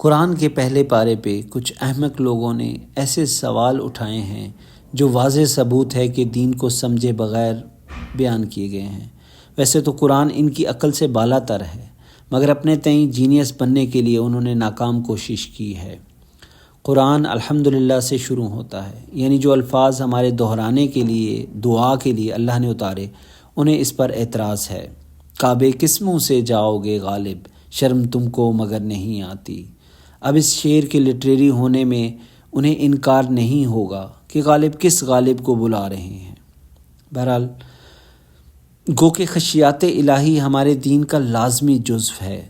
قرآن کے پہلے پارے پہ کچھ احمق لوگوں نے ایسے سوال اٹھائے ہیں جو واضح ثبوت ہے کہ دین کو سمجھے بغیر بیان کیے گئے ہیں۔ ویسے تو قرآن ان کی عقل سے بالا تر ہے، مگر اپنے تئیں جینیس بننے کے لیے انہوں نے ناکام کوشش کی ہے۔ قرآن الحمدللہ سے شروع ہوتا ہے، یعنی جو الفاظ ہمارے دہرانے کے لیے، دعا کے لیے اللہ نے اتارے، انہیں اس پر اعتراض ہے۔ کعبے کس منہ سے جاؤ گے غالب، شرم تم کو مگر نہیں آتی۔ اب اس شعر کے لٹریری ہونے میں انہیں انکار نہیں ہوگا کہ غالب کس غالب کو بلا رہے ہیں۔ بہرحال گو کہ خشیات الہی ہمارے دین کا لازمی جزو ہے،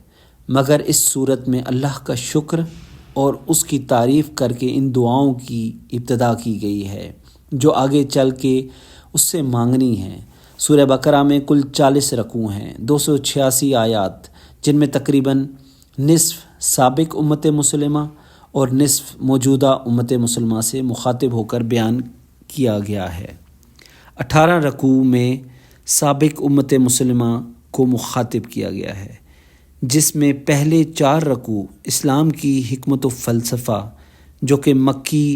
مگر اس صورت میں اللہ کا شکر اور اس کی تعریف کر کے ان دعاؤں کی ابتدا کی گئی ہے جو آگے چل کے اس سے مانگنی ہیں۔ سورہ بقرہ میں کل 40 رکوع ہیں، 286 آیات، جن میں تقریباً نصف سابق امت مسلمہ اور نصف موجودہ امت مسلمہ سے مخاطب ہو کر بیان کیا گیا ہے۔ 18 رکوع میں سابق امت مسلمہ کو مخاطب کیا گیا ہے، جس میں پہلے 4 رکوع اسلام کی حکمت و فلسفہ جو کہ مکی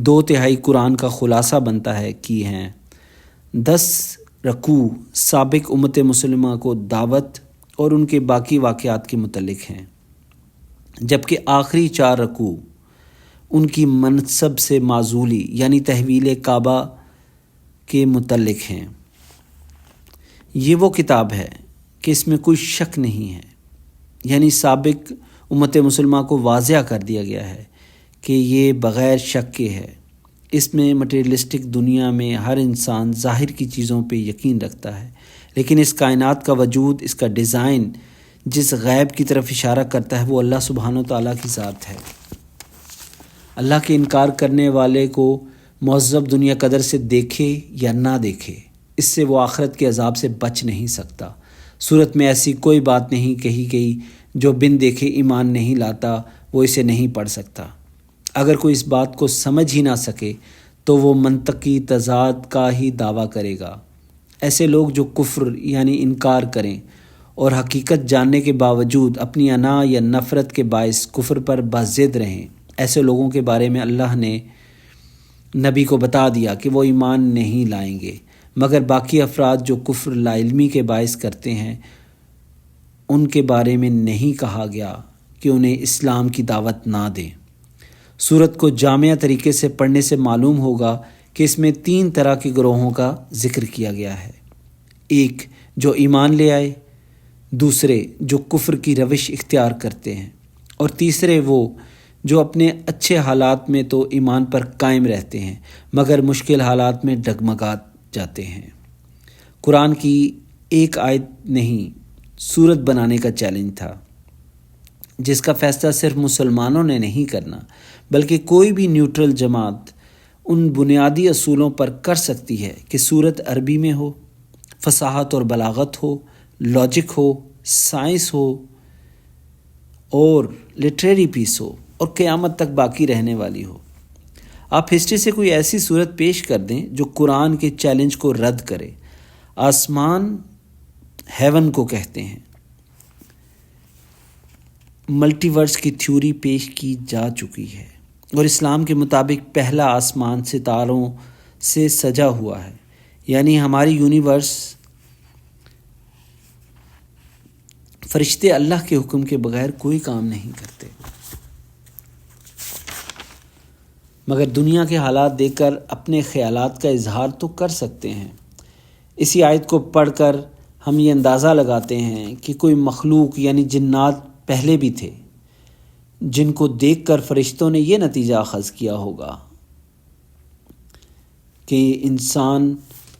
2/3 قرآن کا خلاصہ بنتا ہے کی ہیں۔ 10 رکوع سابق امت مسلمہ کو دعوت اور ان کے باقی واقعات کے متعلق ہیں، جبکہ آخری 4 رکوع ان کی منصب سے معزولی یعنی تحویل کعبہ کے متعلق ہیں۔ یہ وہ کتاب ہے کہ اس میں کوئی شک نہیں ہے، یعنی سابق امت مسلمہ کو واضح کر دیا گیا ہے کہ یہ بغیر شک کے ہے۔ اس میں مٹیریلسٹک دنیا میں ہر انسان ظاہر کی چیزوں پہ یقین رکھتا ہے، لیکن اس کائنات کا وجود، اس کا ڈیزائن جس غیب کی طرف اشارہ کرتا ہے وہ اللہ سبحانہ و تعالیٰ کی ذات ہے۔ اللہ کے انکار کرنے والے کو معذب دنیا قدر سے دیکھے یا نہ دیکھے، اس سے وہ آخرت کے عذاب سے بچ نہیں سکتا۔ سورت میں ایسی کوئی بات نہیں کہی گئی جو بن دیکھے ایمان نہیں لاتا وہ اسے نہیں پڑھ سکتا۔ اگر کوئی اس بات کو سمجھ ہی نہ سکے تو وہ منطقی تضاد کا ہی دعویٰ کرے گا۔ ایسے لوگ جو کفر یعنی انکار کریں اور حقیقت جاننے کے باوجود اپنی انا یا نفرت کے باعث کفر پر بضد رہیں، ایسے لوگوں کے بارے میں اللہ نے نبی کو بتا دیا کہ وہ ایمان نہیں لائیں گے، مگر باقی افراد جو کفر لا علمی کے باعث کرتے ہیں ان کے بارے میں نہیں کہا گیا کہ انہیں اسلام کی دعوت نہ دیں۔ سورت کو جامع طریقے سے پڑھنے سے معلوم ہوگا کہ اس میں 3 طرح کے گروہوں کا ذکر کیا گیا ہے۔ ایک جو ایمان لے آئے، دوسرے جو کفر کی روش اختیار کرتے ہیں، اور تیسرے وہ جو اپنے اچھے حالات میں تو ایمان پر قائم رہتے ہیں مگر مشکل حالات میں ڈگمگا جاتے ہیں۔ قرآن کی ایک آیت نہیں سورت بنانے کا چیلنج تھا، جس کا فیصلہ صرف مسلمانوں نے نہیں کرنا بلکہ کوئی بھی نیوٹرل جماعت ان بنیادی اصولوں پر کر سکتی ہے کہ سورت عربی میں ہو، فصاحت اور بلاغت ہو، لاجک ہو، سائنس ہو اور لٹریری پیس ہو اور قیامت تک باقی رہنے والی ہو۔ آپ ہسٹری سے کوئی ایسی صورت پیش کر دیں جو قرآن کے چیلنج کو رد کرے۔ آسمان ہیون کو کہتے ہیں۔ ملٹی ورس کی تھیوری پیش کی جا چکی ہے اور اسلام کے مطابق پہلا آسمان ستاروں سے سجا ہوا ہے، یعنی ہماری یونیورس فرشتے اللہ کے حکم کے بغیر کوئی کام نہیں کرتے، مگر دنیا کے حالات دیکھ کر اپنے خیالات کا اظہار تو کر سکتے ہیں۔ اسی آیت کو پڑھ کر ہم یہ اندازہ لگاتے ہیں کہ کوئی مخلوق یعنی جنات پہلے بھی تھے، جن کو دیکھ کر فرشتوں نے یہ نتیجہ اخذ کیا ہوگا کہ انسان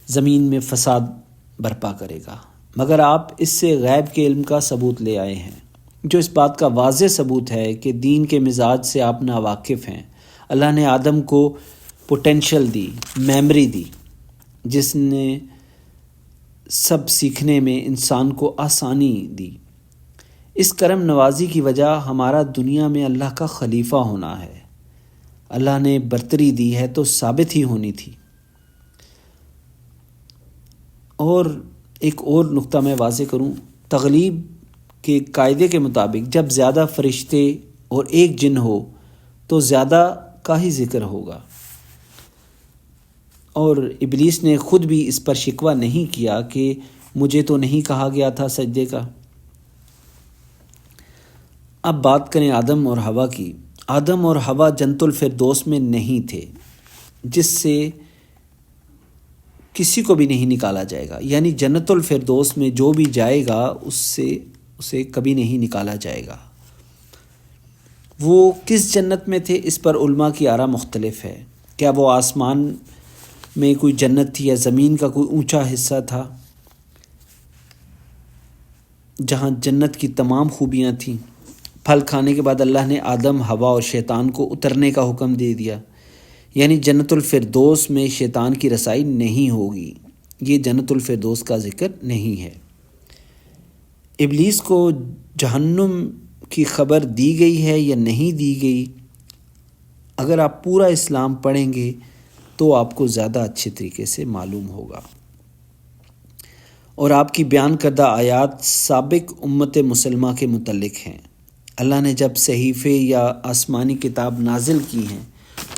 زمین میں فساد برپا کرے گا، مگر آپ اس سے غیب کے علم کا ثبوت لے آئے ہیں جو اس بات کا واضح ثبوت ہے کہ دین کے مزاج سے آپ ناواقف ہیں۔ اللہ نے آدم کو پوٹینشل دی، میموری دی، جس نے سب سیکھنے میں انسان کو آسانی دی۔ اس کرم نوازی کی وجہ ہمارا دنیا میں اللہ کا خلیفہ ہونا ہے۔ اللہ نے برتری دی ہے تو ثابت ہی ہونی تھی۔ اور ایک اور نقطہ میں واضح کروں، تغلیب کے قاعدے کے مطابق جب زیادہ فرشتے اور ایک جن ہو تو زیادہ کا ہی ذکر ہوگا۔ اور ابلیس نے خود بھی اس پر شکوہ نہیں کیا کہ مجھے تو نہیں کہا گیا تھا سجدے کا۔ اب بات کریں آدم اور حوا کی۔ آدم اور حوا جنت الفردوس میں نہیں تھے، جس سے کسی کو بھی نہیں نکالا جائے گا، یعنی جنت الفردوس میں جو بھی جائے گا اسے کبھی نہیں نکالا جائے گا۔ وہ کس جنت میں تھے اس پر علماء کی آراء مختلف ہے۔ کیا وہ آسمان میں کوئی جنت تھی یا زمین کا کوئی اونچا حصہ تھا جہاں جنت کی تمام خوبیاں تھیں؟ پھل کھانے کے بعد اللہ نے آدم، حوا اور شیطان کو اترنے کا حکم دے دیا، یعنی جنت الفردوس میں شیطان کی رسائی نہیں ہوگی۔ یہ جنت الفردوس کا ذکر نہیں ہے۔ ابلیس کو جہنم کی خبر دی گئی ہے یا نہیں دی گئی، اگر آپ پورا اسلام پڑھیں گے تو آپ کو زیادہ اچھے طریقے سے معلوم ہوگا۔ اور آپ کی بیان کردہ آیات سابق امت مسلمہ کے متعلق ہیں۔ اللہ نے جب صحیفے یا آسمانی کتاب نازل کی ہیں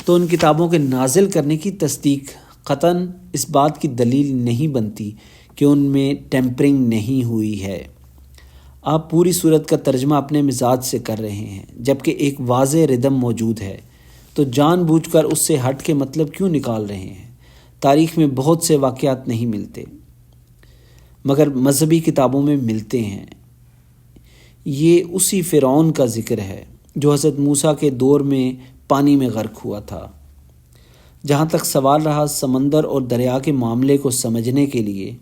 تو ان کتابوں کے نازل کرنے کی تصدیق قطعاً اس بات کی دلیل نہیں بنتی کہ ان میں ٹیمپرنگ نہیں ہوئی ہے۔ آپ پوری صورت کا ترجمہ اپنے مزاج سے کر رہے ہیں، جبکہ ایک واضح ردم موجود ہے، تو جان بوجھ کر اس سے ہٹ کے مطلب کیوں نکال رہے ہیں؟ تاریخ میں بہت سے واقعات نہیں ملتے مگر مذہبی کتابوں میں ملتے ہیں۔ یہ اسی فرعون کا ذکر ہے جو حضرت موسیٰ کے دور میں پانی میں غرق ہوا تھا۔ جہاں تک سوال رہا سمندر اور دریا کے معاملے کو سمجھنے کے لیے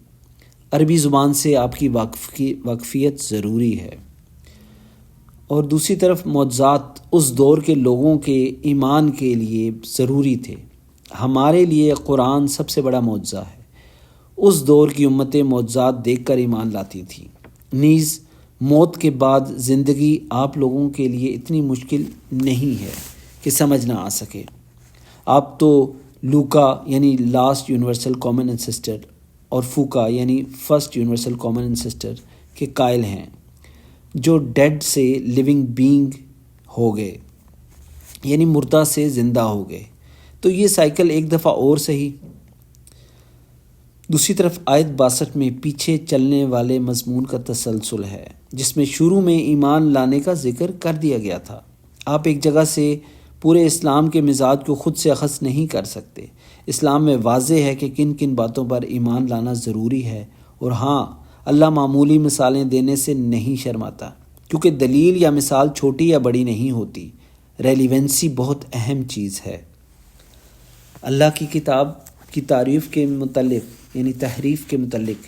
عربی زبان سے آپ کی واقفیت ضروری ہے، اور دوسری طرف معجزات اس دور کے لوگوں کے ایمان کے لیے ضروری تھے۔ ہمارے لیے قرآن سب سے بڑا معجزہ ہے۔ اس دور کی امتیں معجزات دیکھ کر ایمان لاتی تھیں۔ نیز موت کے بعد زندگی آپ لوگوں کے لیے اتنی مشکل نہیں ہے کہ سمجھ نہ آ سکے۔ آپ تو لوکا یعنی لاسٹ یونیورسل کامن انسسٹر اور فوکا یعنی فرسٹ یونیورسل کامن انسسٹر کے قائل ہیں، جو ڈیڈ سے لیونگ بینگ ہو گئے، یعنی مردہ سے زندہ ہو گئے۔ تو یہ سائیکل ایک دفعہ اور صحیح۔ دوسری طرف آیت 62 میں پیچھے چلنے والے مضمون کا تسلسل ہے، جس میں شروع میں ایمان لانے کا ذکر کر دیا گیا تھا۔ آپ ایک جگہ سے پورے اسلام کے مزاج کو خود سے اخذ نہیں کر سکتے۔ اسلام میں واضح ہے کہ کن کن باتوں پر ایمان لانا ضروری ہے، اور ہاں، اللہ معمولی مثالیں دینے سے نہیں شرماتا، کیونکہ دلیل یا مثال چھوٹی یا بڑی نہیں ہوتی، ریلیونسی بہت اہم چیز ہے۔ اللہ کی کتاب کی تعریف کے متعلق یعنی تحریف کے متعلق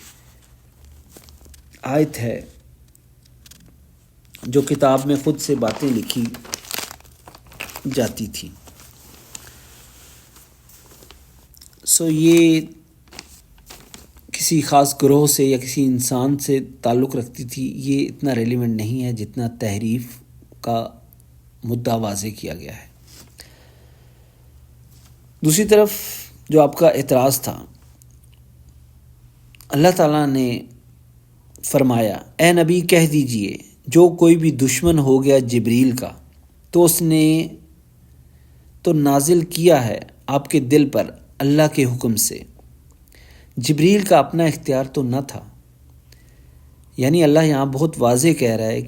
آیت ہے جو کتاب میں خود سے باتیں لکھی جاتی تھی۔ یہ کسی خاص گروہ سے یا کسی انسان سے تعلق رکھتی تھی، یہ اتنا ریلیونٹ نہیں ہے جتنا تحریف کا مدعا واضح کیا گیا ہے۔ دوسری طرف جو آپ کا اعتراض تھا، اللہ تعالیٰ نے فرمایا، اے نبی کہہ دیجئے جو کوئی بھی دشمن ہو گیا جبریل کا تو اس نے تو نازل کیا ہے آپ کے دل پر اللہ کے حکم سے۔ جبریل کا اپنا اختیار تو نہ تھا، یعنی اللہ یہاں بہت واضح کہہ رہا ہے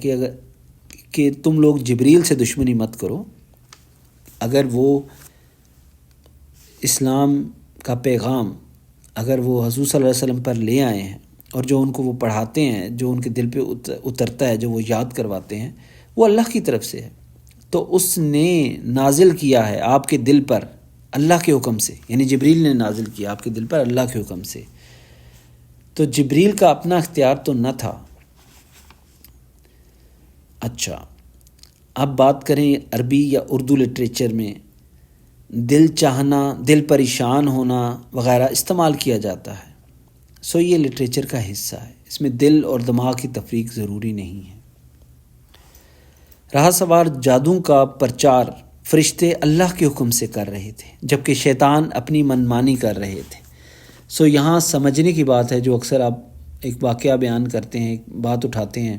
کہ تم لوگ جبریل سے دشمنی مت کرو۔ اگر وہ اسلام کا پیغام اگر وہ حضور صلی اللہ علیہ وسلم پر لے آئے ہیں اور جو ان کو وہ پڑھاتے ہیں، جو ان کے دل پہ اترتا ہے، جو وہ یاد کرواتے ہیں، وہ اللہ کی طرف سے ہے، تو اس نے نازل کیا ہے آپ کے دل پر اللہ کے حکم سے، یعنی جبریل نے نازل کیا آپ کے دل پر اللہ کے حکم سے۔ تو جبریل کا اپنا اختیار تو نہ تھا۔ اچھا، اب بات کریں عربی یا اردو لٹریچر میں دل چاہنا، دل پریشان ہونا وغیرہ استعمال کیا جاتا ہے۔ یہ لٹریچر کا حصہ ہے، اس میں دل اور دماغ کی تفریق ضروری نہیں ہے۔ رہا سوال جادو کا پرچار، فرشتے اللہ کے حکم سے کر رہے تھے جبکہ شیطان اپنی منمانی کر رہے تھے۔ یہاں سمجھنے کی بات ہے، جو اکثر آپ ایک واقعہ بیان کرتے ہیں، ایک بات اٹھاتے ہیں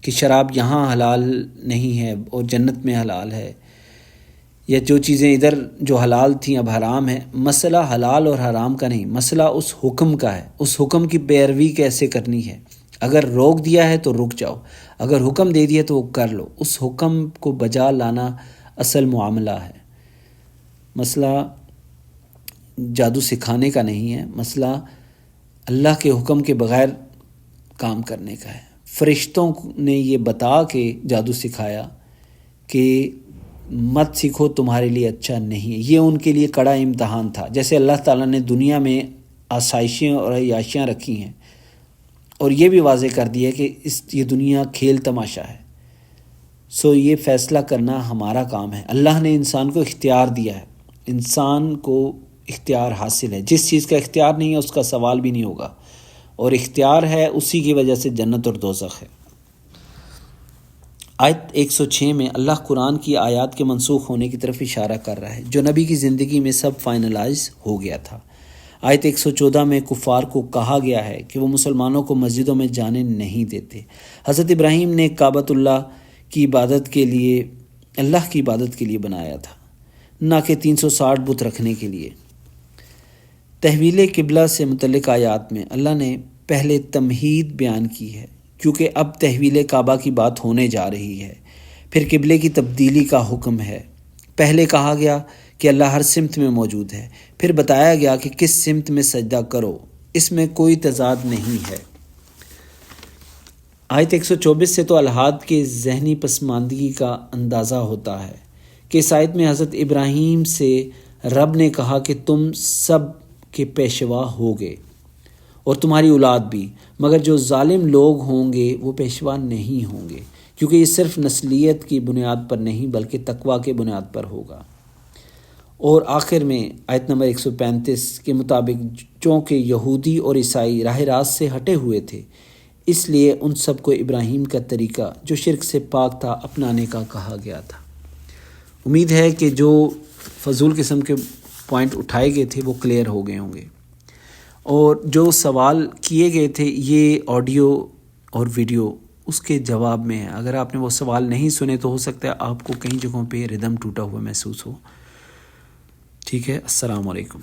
کہ شراب یہاں حلال نہیں ہے اور جنت میں حلال ہے، یا جو چیزیں ادھر جو حلال تھیں اب حرام ہیں۔ مسئلہ حلال اور حرام کا نہیں، مسئلہ اس حکم کا ہے، اس حکم کی پیروی کیسے کرنی ہے۔ اگر روک دیا ہے تو رک جاؤ، اگر حکم دے دیا تو وہ کر لو۔ اس حکم کو بجا لانا اصل معاملہ ہے۔ مسئلہ جادو سکھانے کا نہیں ہے، مسئلہ اللہ کے حکم کے بغیر کام کرنے کا ہے۔ فرشتوں نے یہ بتا کے جادو سکھایا کہ مت سیکھو، تمہارے لیے اچھا نہیں ہے۔ یہ ان کے لیے کڑا امتحان تھا۔ جیسے اللہ تعالیٰ نے دنیا میں آسائشیں اور عیاشیاں رکھی ہیں، اور یہ بھی واضح کر دیا کہ یہ دنیا کھیل تماشا ہے، یہ فیصلہ کرنا ہمارا کام ہے۔ اللہ نے انسان کو اختیار دیا ہے، انسان کو اختیار حاصل ہے۔ جس چیز کا اختیار نہیں ہے اس کا سوال بھی نہیں ہوگا، اور اختیار ہے اسی کی وجہ سے جنت اور دوزخ ہے۔ آیت 106 میں اللہ قرآن کی آیات کے منسوخ ہونے کی طرف اشارہ کر رہا ہے، جو نبی کی زندگی میں سب فائنلائز ہو گیا تھا۔ آیت 114 میں کفار کو کہا گیا ہے کہ وہ مسلمانوں کو مسجدوں میں جانے نہیں دیتے۔ حضرت ابراہیم نے کعبۃ اللہ کی عبادت کے لیے، اللہ کی عبادت کے لیے بنایا تھا، نہ کہ 360 بت رکھنے کے لیے۔ تحویل قبلہ سے متعلق آیات میں اللہ نے پہلے تمہید بیان کی ہے، کیونکہ اب تحویل کعبہ کی بات ہونے جا رہی ہے۔ پھر قبلے کی تبدیلی کا حکم ہے۔ پہلے کہا گیا کہ اللہ ہر سمت میں موجود ہے، پھر بتایا گیا کہ کس سمت میں سجدہ کرو، اس میں کوئی تضاد نہیں ہے۔ آیت 124 سے تو الحاد کے ذہنی پسماندگی کا اندازہ ہوتا ہے کہ اس آیت میں حضرت ابراہیم سے رب نے کہا کہ تم سب کے پیشوا ہوگے اور تمہاری اولاد بھی، مگر جو ظالم لوگ ہوں گے وہ پیشوا نہیں ہوں گے، کیونکہ یہ صرف نسلیت کی بنیاد پر نہیں بلکہ تقوی کے بنیاد پر ہوگا۔ اور آخر میں آیت نمبر 135 کے مطابق چونکہ یہودی اور عیسائی راہ راست سے ہٹے ہوئے تھے، اس لیے ان سب کو ابراہیم کا طریقہ جو شرک سے پاک تھا اپنانے کا کہا گیا تھا۔ امید ہے کہ جو فضول قسم کے پوائنٹ اٹھائے گئے تھے وہ کلیئر ہو گئے ہوں گے، اور جو سوال کیے گئے تھے یہ آڈیو اور ویڈیو اس کے جواب میں ہے۔ اگر آپ نے وہ سوال نہیں سنے تو ہو سکتا ہے آپ کو کئی جگہوں پہ ردم ٹوٹا ہوا محسوس ہو۔ ٹھیک ہے، السلام علیکم۔